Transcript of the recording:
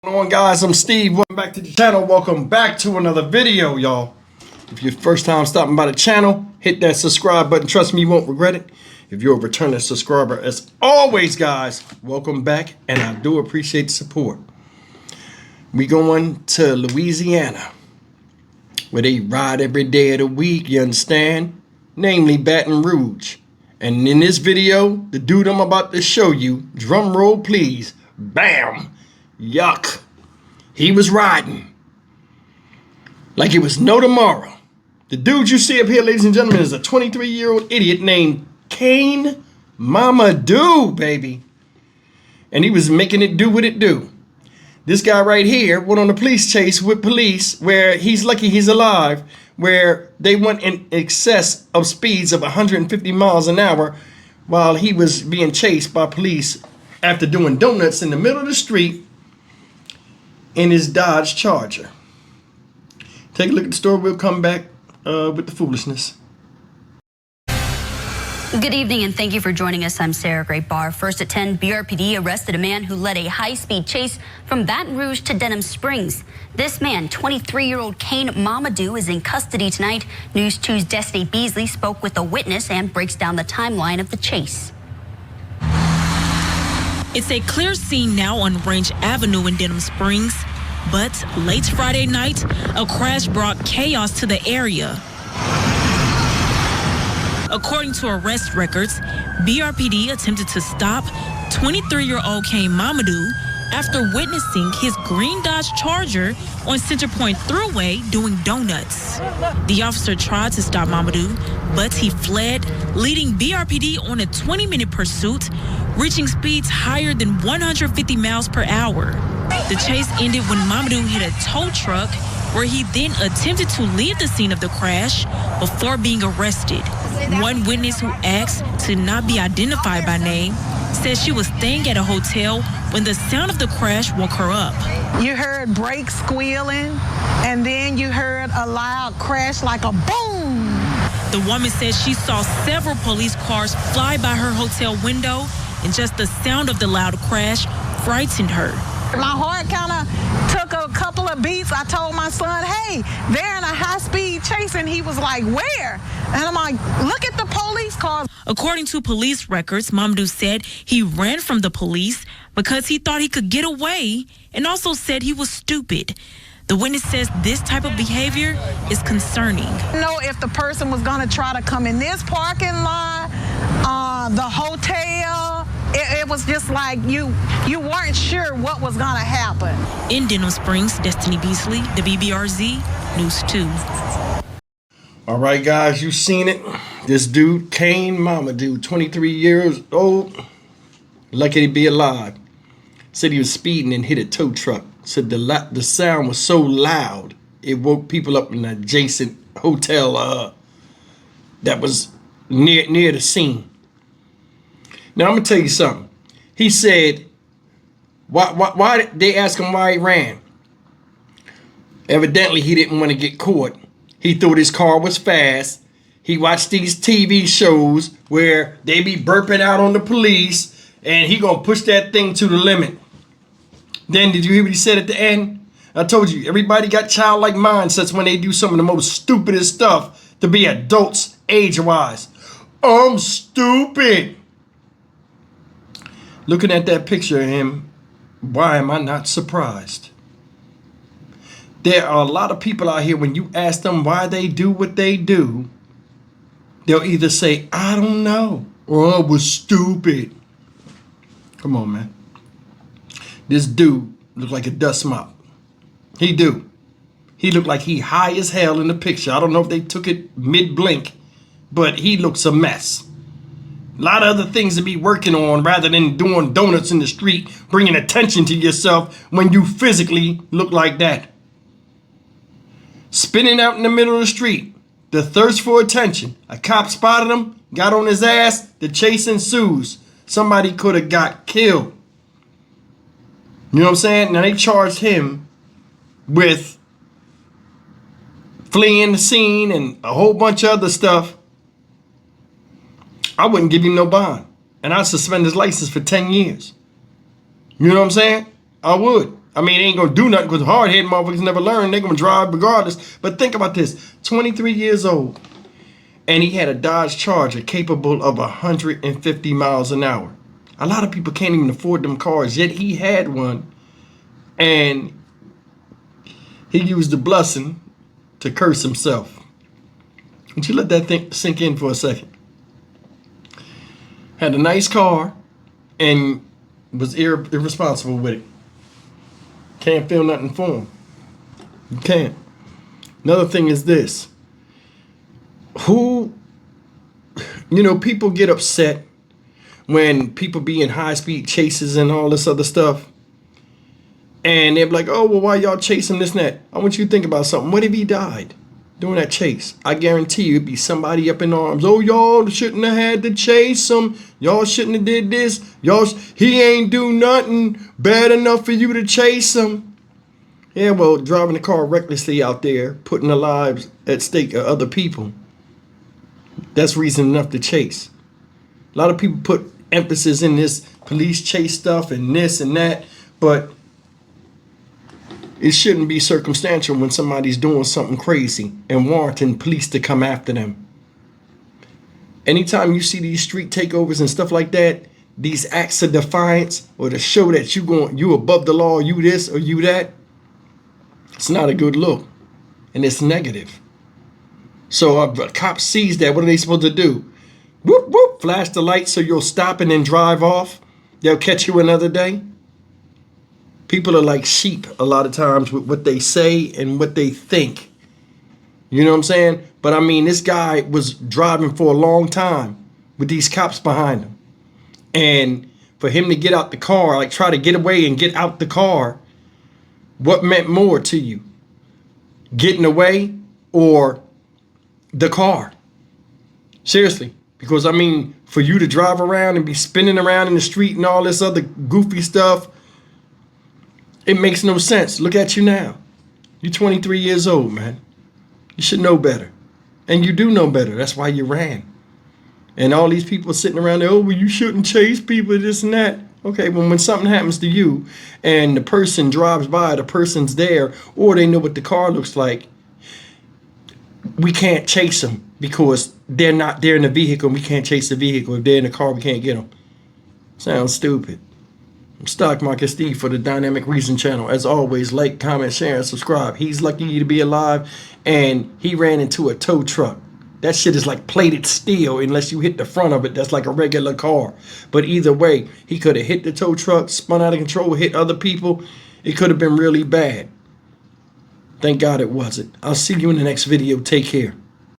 What's going on, guys? I'm Steve. Welcome back to the channel. Welcome back to another video, y'all. If you're first time stopping by the channel, hit that subscribe button. Trust me, you won't regret it. If you're a returning subscriber, as always, guys, welcome back, and I do appreciate the support. We going to Louisiana, where they ride every day of the week, you understand? Namely, Baton Rouge. And in this video, the dude I'm about to show you, drum roll please, bam, yuck. He was riding like it was no tomorrow. The dude you see up here, ladies and gentlemen, is a 23-year-old idiot named Kane Mamadou, baby. And he was making it do what it do. This guy right here went on a police chase with police where he's lucky he's alive, where they went in excess of speeds of 150 miles an hour while he was being chased by police after doing donuts in the middle of the street in his Dodge Charger. Take a look at the story. We'll come back with the foolishness. Good evening and thank you for joining us. I'm Sarah Great Bar. First at 10, BRPD arrested a man who led a high-speed chase from Baton Rouge to Denham Springs. This man, 23-year-old Kane Mamadou, is in custody tonight. News 2's Destiny Beasley spoke with a witness and breaks down the timeline of the chase. It's a clear scene now on Range Avenue in Denham Springs, but late Friday night, a crash brought chaos to the area. According to arrest records, BRPD attempted to stop 23-year-old Kane Mamadou after witnessing his green Dodge Charger on Center Point Thruway doing donuts. The officer tried to stop Mamadou, but he fled, leading BRPD on a 20-minute pursuit, reaching speeds higher than 150 miles per hour. The chase ended when Mamadou hit a tow truck, where he then attempted to leave the scene of the crash before being arrested. One witness who asked to not be identified by name said she was staying at a hotel when the sound of the crash woke her up. You heard brakes squealing, and then you heard a loud crash like a boom. The woman said she saw several police cars fly by her hotel window, and just the sound of the loud crash frightened her. My heart kind of took a couple of beats. I told my son, hey, they're in a high-speed chase, and he was like, where? And I'm like, look at the police cars. According to police records, Mamadou said he ran from the police because he thought he could get away, and also said he was stupid. The witness says this type of behavior is concerning. Know if the person was going to try to come in this parking lot, the hotel. It was just like you weren't sure what was going to happen. In Denham Springs, Destiny Beasley, the BBRZ, News 2. All right, guys, you seen it. This dude, Kane Mamadou, 23 years old, lucky to be alive. Said he was speeding and hit a tow truck. Said the sound was so loud, it woke people up in the adjacent hotel that was near the scene. Now, I'm going to tell you something. He said, why did they ask him why he ran? Evidently, he didn't want to get caught. He thought his car was fast. He watched these TV shows where they be burping out on the police, and he going to push that thing to the limit. Then, did you hear what he said at the end? I told you, everybody got childlike mindsets when they do some of the most stupidest stuff to be adults age-wise. I'm stupid. Looking at that picture of him, why am I not surprised? There are a lot of people out here, when you ask them why they do what they do, they'll either say, I don't know, or I was stupid. Come on, man. This dude looked like a dust mop. He do. He looked like he high as hell in the picture. I don't know if they took it mid-blink, but he looks a mess. A lot of other things to be working on rather than doing donuts in the street, bringing attention to yourself when you physically look like that. Spinning out in the middle of the street, the thirst for attention. A cop spotted him, got on his ass, the chase ensues. Somebody could have got killed. You know what I'm saying? Now they charged him with fleeing the scene and a whole bunch of other stuff. I wouldn't give him no bond. And I'd suspend his license for 10 years. You know what I'm saying? I would. I mean, they ain't gonna do nothing because hard-headed motherfuckers never learn. They're gonna drive regardless. But think about this: 23 years old, and he had a Dodge Charger capable of 150 miles an hour. A lot of people can't even afford them cars, yet he had one, and he used the blessing to curse himself. Would you let that thing sink in for a second? Had a nice car and was irresponsible with it. Can't feel nothing for him. You can't. Another thing is this. People get upset when people be in high-speed chases and all this other stuff. And they're like, oh, well, why y'all chasing this and that? I want you to think about something. What if he died during that chase? I guarantee you it'd be somebody up in arms. Oh, y'all shouldn't have had to chase him. Y'all shouldn't have did this. He ain't do nothing bad enough for you to chase him. Yeah, well, driving the car recklessly out there, putting the lives at stake of other people, that's reason enough to chase. A lot of people put emphasis in this police chase stuff and this and that, but it shouldn't be circumstantial when somebody's doing something crazy and warranting police to come after them. Anytime you see these street takeovers and stuff like that, these acts of defiance or to show that you above the law, you this or you that, it's not a good look, and it's negative. So a cop sees that, what are they supposed to do? Whoop, whoop, flash the light so you'll stop and then drive off. They'll catch you another day. People are like sheep a lot of times with what they say and what they think. You know what I'm saying? But I mean, this guy was driving for a long time with these cops behind him. And for him to get out the car, like try to get away and get out the car, what meant more to you? Getting away or the car? Seriously. Because I mean, for you to drive around and be spinning around in the street and all this other goofy stuff, it makes no sense. Look at you now. You're 23 years old, man. You should know better. And you do know better. That's why you ran. And all these people sitting around there, oh, well, you shouldn't chase people, this and that. Okay, well, when something happens to you and the person drives by, the person's there, or they know what the car looks like, we can't chase them because they're not there in the vehicle. We can't chase the vehicle. If they're in the car, we can't get them. Sounds stupid. I'm Stock Market Steve for the Dynamic Reason channel. As always, like, comment, share, and subscribe. He's lucky to be alive, and he ran into a tow truck. That shit is like plated steel unless you hit the front of it. That's like a regular car. But either way, he could have hit the tow truck, spun out of control, hit other people. It could have been really bad. Thank God it wasn't. I'll see you in the next video. Take care.